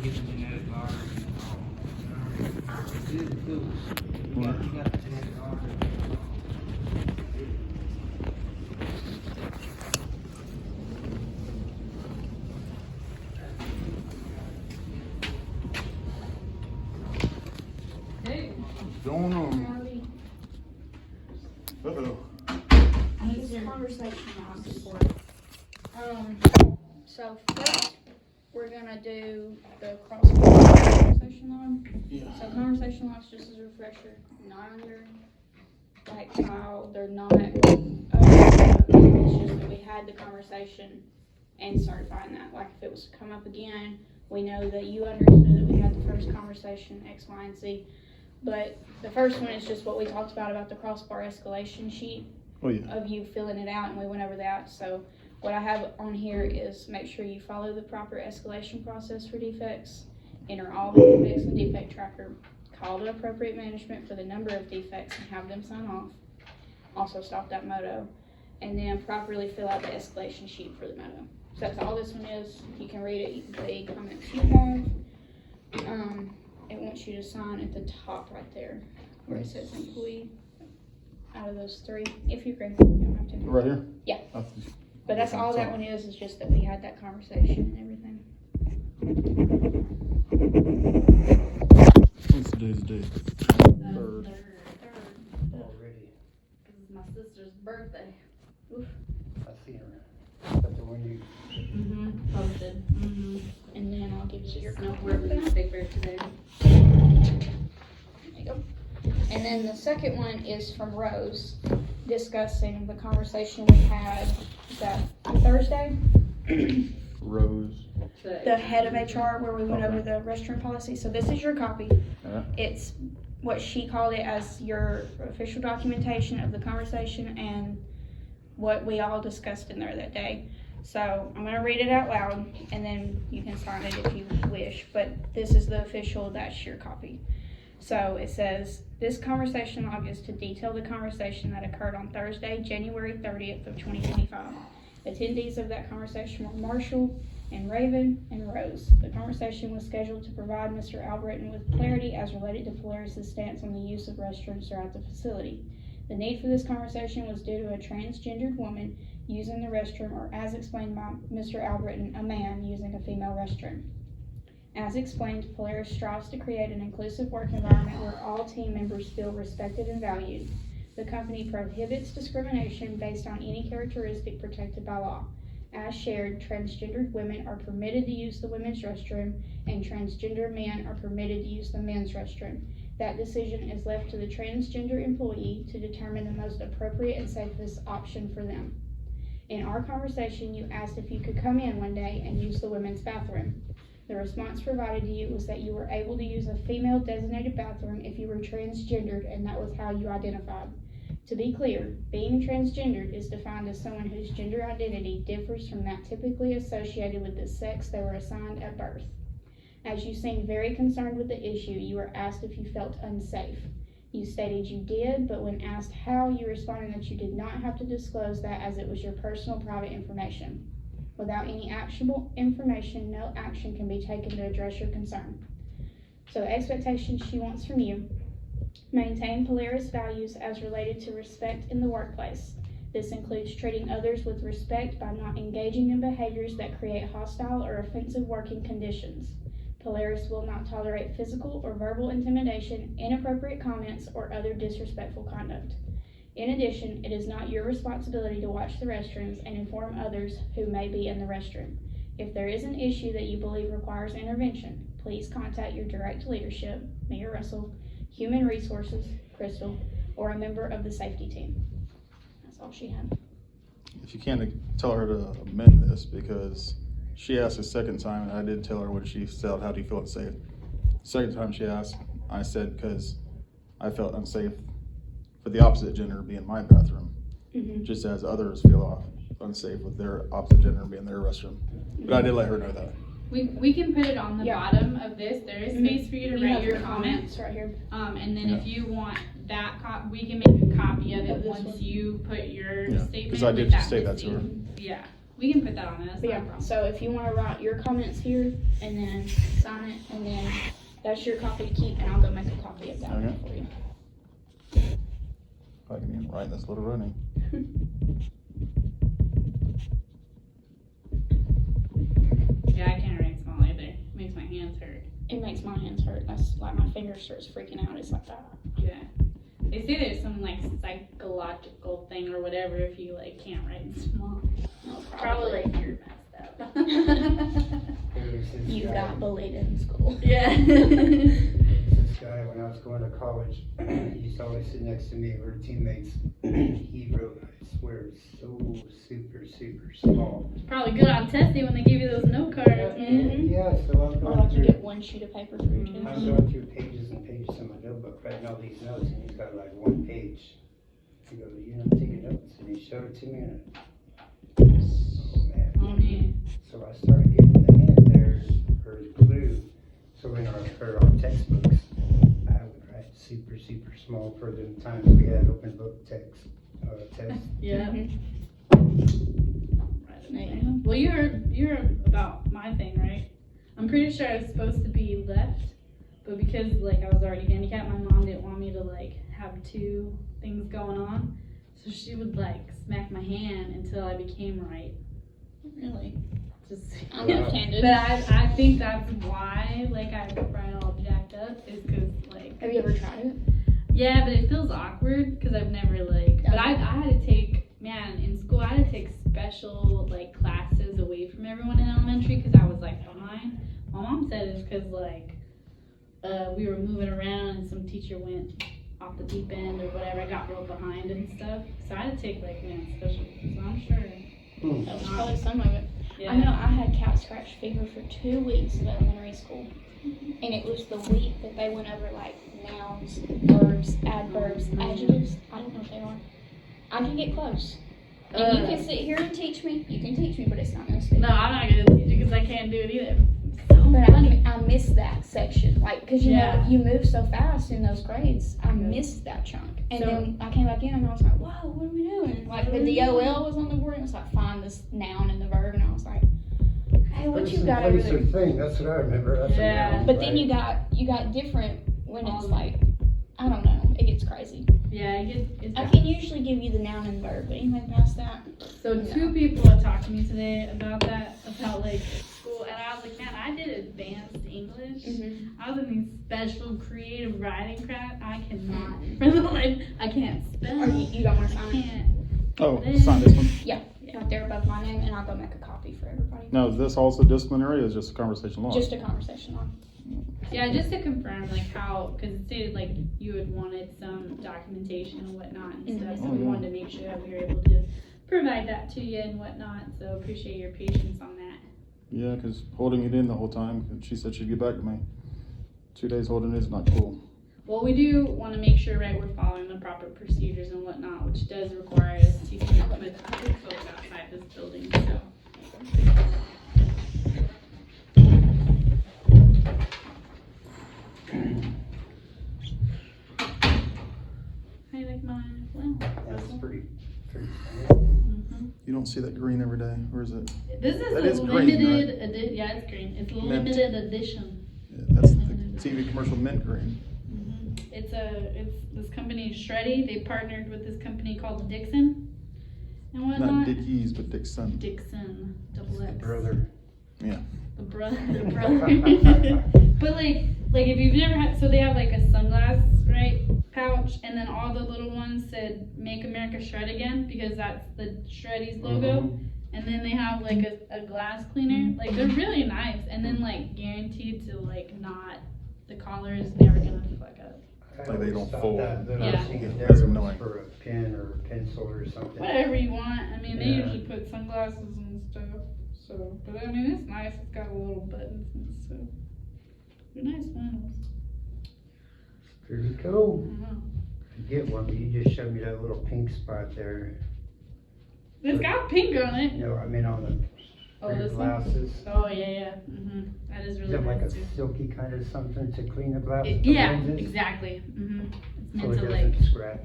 get the genetic lottery and all. It's good to do. You got the genetic lottery. What's going on? Uh-oh. This conversation last before. So first, we're gonna do the conversation log. Yeah. So conversation logs, just as a refresher, not on your like file. They're not. It's just that we had the conversation and certifying that. Like if it was to come up again, we know that you understood that we had the first conversation X, Y, and Z. But the first one is just what we talked about the crossbar escalation sheet. Oh, yeah. Of you filling it out, and we went over that. So what I have on here is make sure you follow the proper escalation process for defects, enter all the defects in defect tracker, call to appropriate management for the number of defects and have them sign off. Also stop that moto, and then properly fill out the escalation sheet for the moto. So that's all this one is. You can read it, you can put any comments you have. It wants you to sign at the top right there where it says employee. Out of those three, if you agree, you don't have to. Right here? Yeah. But that's all that one is just that we had that conversation and everything. What's today's date? Third. Already. This is my sister's birthday. Oof. I see her. That's the one you. Posted. And then I'll give you your No, copy we're of with that. Big Bear today. There you go. And then the second one is from Rose, discussing the conversation we had, is that Thursday? Rose. The head of HR, where we went Okay. over the restroom policy. So this is your copy. Yeah. It's what she called it as your official documentation of the conversation and what we all discussed in there that day. So I'm gonna read it out loud and then you can sign it if you wish, but this is the official, that's your copy. So it says, this conversation log is to detail the conversation that occurred on Thursday, January 30th of 2025. Attendees of that conversation were Marshall and Raven and Rose. The conversation was scheduled to provide Mr. Albritton with clarity as related to Polaris' stance on the use of restrooms throughout the facility. The need for this conversation was due to a transgendered woman using the restroom, or as explained by Mr. Albritton, a man using a female restroom. As explained, Polaris strives to create an inclusive work environment where all team members feel respected and valued. The company prohibits discrimination based on any characteristic protected by law. As shared, transgendered women are permitted to use the women's restroom, and transgender men are permitted to use the men's restroom. That decision is left to the transgender employee to determine the most appropriate and safest option for them. In our conversation, you asked if you could come in one day and use the women's bathroom. The response provided to you was that you were able to use a female designated bathroom if you were transgendered, and that was how you identified. To be clear, being transgendered is defined as someone whose gender identity differs from that typically associated with the sex they were assigned at birth. As you seemed very concerned with the issue, you were asked if you felt unsafe. You stated you did, but when asked how, you responded that you did not have to disclose that as it was your personal private information. Without any actionable information, no action can be taken to address your concern. So the expectation she wants from you: maintain Polaris values as related to respect in the workplace. This includes treating others with respect by not engaging in behaviors that create hostile or offensive working conditions. Polaris will not tolerate physical or verbal intimidation, inappropriate comments, or other disrespectful conduct. In addition, it is not your responsibility to watch the restrooms and inform others who may be in the restroom. If there is an issue that you believe requires intervention, please contact your direct leadership, Mayor Russell, Human Resources, Crystal, or a member of the safety team. That's all she had. If you can, tell her to amend this, because she asked a second time, and I did tell her when she said, how do you feel unsafe? Second time she asked, I said, because I felt unsafe for the opposite gender being in my bathroom, just as others feel unsafe with their opposite gender being in their restroom. But I did let her know that. We can put it on the Yeah. bottom of this. There is space for you to You write have your the comments. right here. And then Yeah. if you want that we can make a copy of Of it this once one. you put your Yeah, statement. 'cause I did with that state that to her. listing. Yeah. We can put that on it. That's But not a yeah, problem. so if you want to write your comments here and then sign it, and then that's your copy to keep, and I'll go make a copy of that Okay. one for you. If I can even write this little running. Yeah, I can't write small either. It makes my hands hurt. It makes my hands hurt. That's like my finger starts freaking out. It's like that. Yeah. They say there's some like psychological thing or whatever if you like can't write small. Probably like you're messed up. There was this You guy- got bullied in school. Yeah. This guy, when I was going to college, he used to always sit next to me. We were teammates. He wrote, I swear, so super small. Probably good on testing when they give you those note cards. Mhm. Yeah, so I'm Or going like you through. get one sheet of paper for your test. I'm going through pages and pages in my notebook, writing all these notes, and he's got like one page. He goes, "You know, taking notes," and he showed it to me, and oh man. Oh man. So I started getting the hint there for glue. So in our textbooks, I would write super small for the times we had open book text tests. Yeah. Mhm. Right. There you go. Well, you're about my thing, right? I'm pretty sure I was supposed to be left, but because like I was already handicapped, my mom didn't want me to like have two things going on, so she would like smack my hand until I became right. Really? Just. I'm Wow. left-handed. But I think that's why like I write all jacked up is because like Have you ever tried it? yeah, but it feels awkward because I've never like. But I had to take in school. I had to take special like classes away from everyone in elementary because I was like behind. My mom said it's because like we were moving around and some teacher went off the deep end or whatever. I got real behind and stuff, so I had to take like special. So I'm sure. That was probably some of it. Yeah. I know I had cat scratch fever for 2 weeks of elementary school. And it was the week that they went over like nouns, verbs, adverbs, adjectives. I don't know what they are. I can get close. And you can sit here and teach me. You can teach me, but it's not gonna stick. No, I'm not gonna teach you because I can't do it either. So But funny. I missed that section. Like, cause you Yeah. know, you move so fast in those grades. I missed that chunk. And So- then I came back in and I was like, whoa, what are we doing? Like the DOL was on the board and it was like, find this noun and the verb. And I was like, hey, what you Person, got over place, or there? thing. That's what I remember. That's a Yeah. noun, But then right? you got different when it's like, I don't know, it gets crazy. Yeah, it's I can usually give you the noun and verb, but anything past that, So two people have talked to me today about that, about like school, and I was like, man, I did advanced English. I was in these special creative writing crap. I cannot, for the life, I can't spell. or you don't want to I sign it. can't. Oh, sign this one. Right there above my name, and I'll go make a copy for everybody. Now, is this also disciplinary or is just a conversation log? Just a conversation on. Yeah, just to confirm, like how, because it stated like you had wanted some documentation and whatnot and stuff, so we wanted to make sure that we were able to provide that to you and whatnot. So appreciate your patience on that. Yeah, because holding it in the whole time, and she said she'd get back to me. 2 days holding it is not cool. Well, we do want to make sure, right, we're following the proper procedures and whatnot, which does require us to keep with folks outside this building, so. I like mine, well. That's pretty standard. Mhm. You don't see that green every day, or is it? This is That a is green, limited edition, yeah, it's green, it's a Mint. limited edition. Yeah, that's the TV commercial mint green. It's this company Shreddy, they partnered with this company called Dixon and whatnot. Not Dickies, but Dixon. Dixon, double X. Brother. The brother. But like if you've never had, so they have like a sunglass, right, pouch, and then all the little ones said "Make America Shred Again" because that's the Shreddy's logo. And then they have like a glass cleaner. Like they're really nice, and then like guaranteed to like not, the collar is never gonna fuck up. I Like they don't always thought fold. That Yeah. I think it That's never annoying. was for a pen or a pencil or something. Whatever you want. I mean, they Yeah. usually put sunglasses and stuff. So, but I mean, it's nice. It's got little buttons and stuff. They're nice ones. Pretty cool. Uh-huh. Get one, but you just showed me that little pink spot there. It's got pink on it. No, I mean on the Oh, for your this one? glasses. Oh yeah. That is Is really it like a nice too. silky kind of something to clean the glass? Yeah, lenses? exactly. It's So meant it to like. doesn't scratch.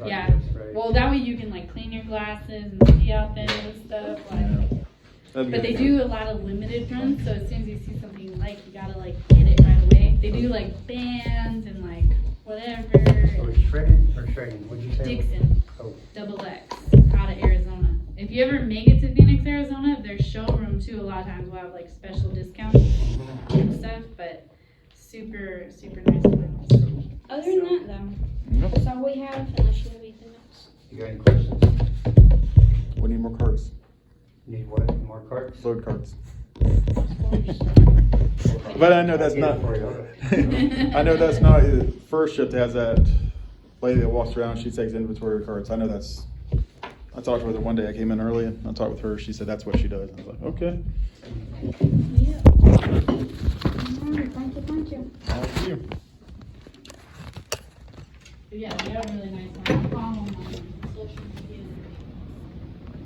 Right, Yeah. that's right. Well, that way you can like clean your glasses and see out there and stuff. Like, That'd be But they good. do a lot of limited runs, so as soon as you see something you like, you gotta like get it right away. They do like bands and like whatever. So it's shredded or shredding? What'd you say? Dixon, Oh. double X, out of Arizona. If you ever make it to Phoenix, Arizona, their showroom too, a lot of times will have like special discounts and stuff, but super, super nice ones. Other than that, though, Yep. that's all we have, unless you have anything else. You got any questions? We need more carts, Need what? More carts? load carts. Of course. But I know that's I'll not, get it for you. I know that's not, first shift has that lady that walks around, she takes inventory of carts. I know that's, I talked with her one day, I came in early and I talked with her, she said that's what she does. I was like, okay. Yeah. Alright, thank you. Thank you. Yeah, they have really nice ones. I'll follow them on social media.